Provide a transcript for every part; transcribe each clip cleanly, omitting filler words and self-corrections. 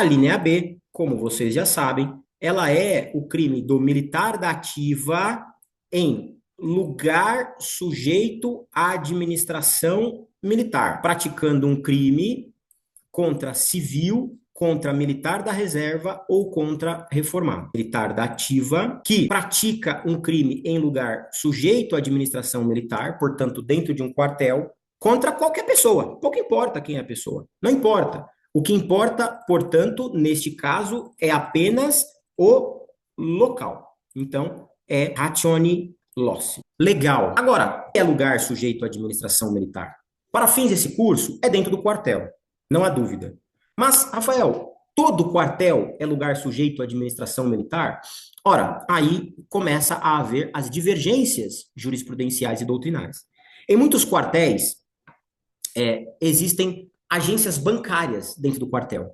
A linha B, como vocês já sabem, ela é o crime do militar da ativa em lugar sujeito à administração militar, praticando um crime contra civil, contra militar da reserva ou contra reformado. Militar da ativa que pratica um crime em lugar sujeito à administração militar, portanto, dentro de um quartel, contra qualquer pessoa. Pouco importa quem é a pessoa. Não importa. O que importa, portanto, neste caso, é apenas o local. Então, é ratione loci. Legal. Agora, é lugar sujeito à administração militar? Para fins desse curso, é dentro do quartel. Não há dúvida. Mas, Rafael, todo quartel é lugar sujeito à administração militar? Ora, aí começa a haver as divergências jurisprudenciais e doutrinárias. Em muitos quartéis, existem agências bancárias dentro do quartel,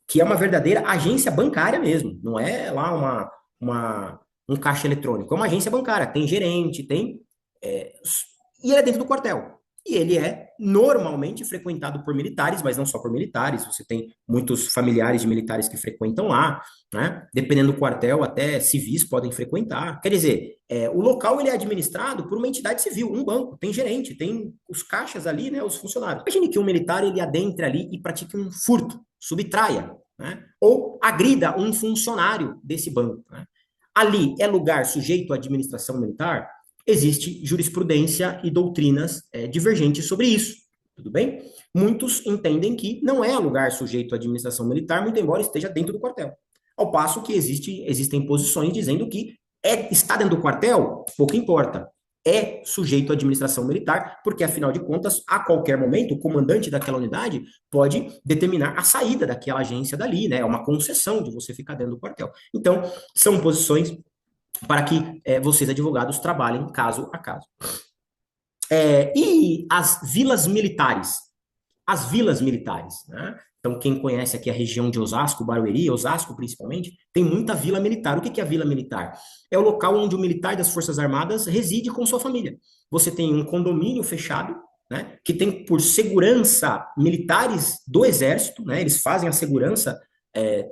que é uma verdadeira agência bancária mesmo, não é lá um caixa eletrônico, é uma agência bancária, tem gerente, tem. E ele é dentro do quartel. E ele é normalmente frequentado por militares, mas não só por militares, você tem muitos familiares de militares que frequentam lá, né? Dependendo do quartel, até civis podem frequentar. Quer dizer, o local ele é administrado por uma entidade civil, um banco, tem gerente, tem os caixas ali, né, os funcionários. Imagine que um militar ele adentre ali e pratique um furto, subtraia, né? Ou agrida um funcionário desse banco, né? Ali é lugar sujeito à administração militar? Existe jurisprudência e doutrinas divergentes sobre isso, tudo bem? Muitos entendem que não é lugar sujeito à administração militar, muito embora esteja dentro do quartel. Ao passo que existem posições dizendo que está dentro do quartel, pouco importa. É sujeito à administração militar, porque, afinal de contas, a qualquer momento, o comandante daquela unidade pode determinar a saída daquela agência dali, né? É uma concessão de você ficar dentro do quartel. Então, são posições para que vocês, advogados, trabalhem caso a caso. E as vilas militares? As vilas militares, né? Então, quem conhece aqui a região de Osasco, Barueri, Osasco principalmente, tem muita vila militar. O que é a vila militar? É o local onde o militar das Forças Armadas reside com sua família. Você tem um condomínio fechado, né, que tem por segurança militares do Exército, né, eles fazem a segurança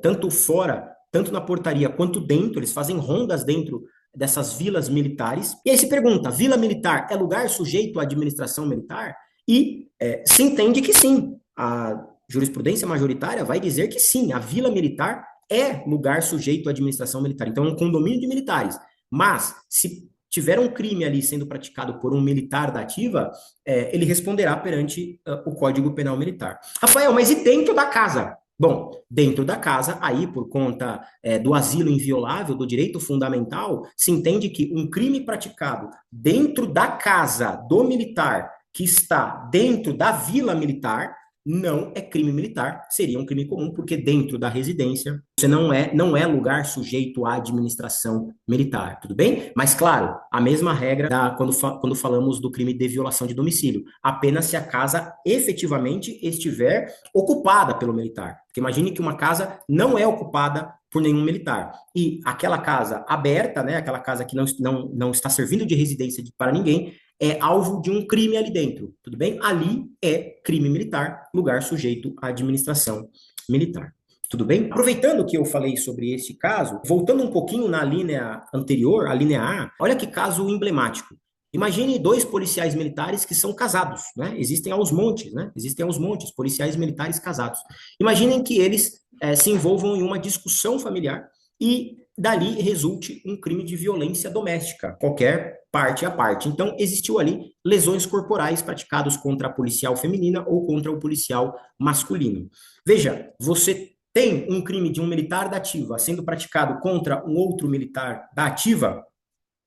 tanto fora, tanto na portaria quanto dentro, eles fazem rondas dentro dessas vilas militares. E aí se pergunta, vila militar é lugar sujeito à administração militar? E se entende que sim. A jurisprudência majoritária vai dizer que sim, a vila militar é lugar sujeito à administração militar. Então, é um condomínio de militares. Mas, se tiver um crime ali sendo praticado por um militar da ativa, ele responderá perante o Código Penal Militar. Rafael, mas e dentro da casa? Bom, dentro da casa, aí, por conta do asilo inviolável, do direito fundamental, se entende que um crime praticado dentro da casa do militar que está dentro da vila militar não é crime militar, seria um crime comum, porque dentro da residência você não é lugar sujeito à administração militar, tudo bem? Mas, claro, a mesma regra quando falamos do crime de violação de domicílio, apenas se a casa efetivamente estiver ocupada pelo militar. Porque imagine que uma casa não é ocupada por nenhum militar. E aquela casa aberta, né, aquela casa que não está servindo de residência para ninguém, é alvo de um crime ali dentro, tudo bem? Ali é crime militar, lugar sujeito à administração militar. Tudo bem? Aproveitando que eu falei sobre este caso, voltando um pouquinho na linha anterior, a linha A, olha que caso emblemático. Imagine dois policiais militares que são casados, né? Existem aos montes, né? Existem aos montes policiais militares casados. Imaginem que eles se envolvam em uma discussão familiar e dali resulte um crime de violência doméstica, qualquer parte a parte. Então, existiu ali lesões corporais praticadas contra a policial feminina ou contra o policial masculino. Veja, você tem um crime de um militar da ativa sendo praticado contra um outro militar da ativa?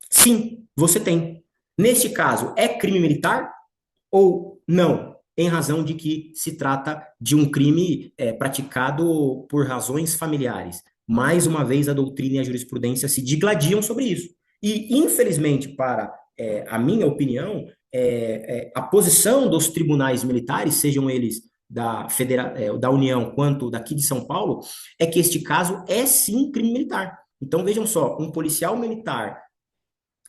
Sim, você tem. Neste caso, é crime militar ou não? Em razão de que se trata de um crime praticado por razões familiares. Mais uma vez, a doutrina e a jurisprudência se digladiam sobre isso. E, infelizmente, para a minha opinião, a posição dos tribunais militares, sejam eles da União quanto daqui de São Paulo, é que este caso é sim crime militar. Então, vejam só, um policial militar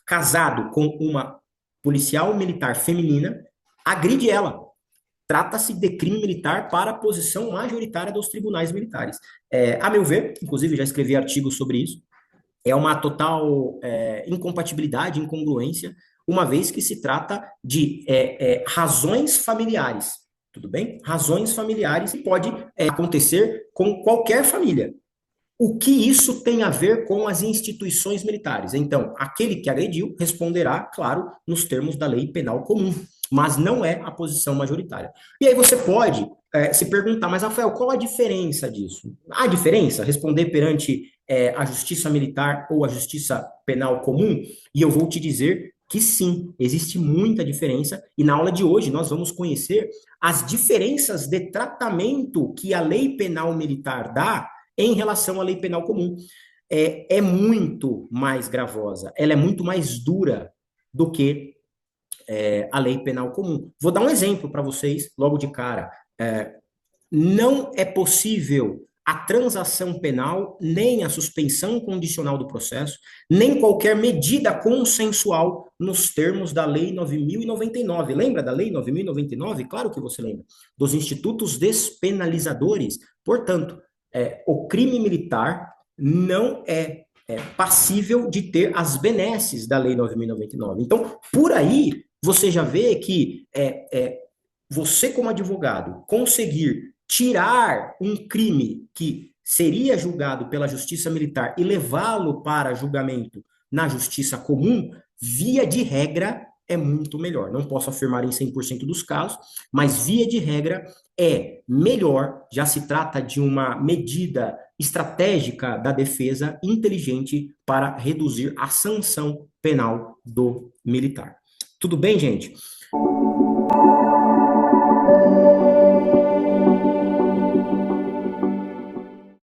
casado com uma policial militar feminina agride ela. trata-se de crime militar para a posição majoritária dos tribunais militares. A meu ver, inclusive já escrevi artigos sobre isso, é uma total incompatibilidade, incongruência, uma vez que se trata de razões familiares, tudo bem? Razões familiares que pode acontecer com qualquer família. O que isso tem a ver com as instituições militares? Então, aquele que agrediu responderá, claro, nos termos da lei penal comum, mas não é a posição majoritária. E aí você pode se perguntar, mas Rafael, qual a diferença disso? A diferença? Responder perante a justiça militar ou a justiça penal comum? E eu vou te dizer que sim, existe muita diferença, e na aula de hoje nós vamos conhecer as diferenças de tratamento que a lei penal militar dá em relação à lei penal comum. É muito mais gravosa, ela é muito mais dura do que a lei penal comum. Vou dar um exemplo para vocês logo de cara. Não é possível a transação penal, nem a suspensão condicional do processo, nem qualquer medida consensual nos termos da Lei 9.099. Lembra da Lei 9.099? Claro que você lembra. Dos institutos despenalizadores. Portanto, o crime militar não é passível de ter as benesses da Lei 9.099. Então, por aí, você já vê que você, como advogado, conseguir tirar um crime que seria julgado pela justiça militar e levá-lo para julgamento na justiça comum, via de regra, é muito melhor. Não posso afirmar em 100% dos casos, mas via de regra é melhor, já se trata de uma medida estratégica da defesa inteligente para reduzir a sanção penal do militar. Tudo bem, gente?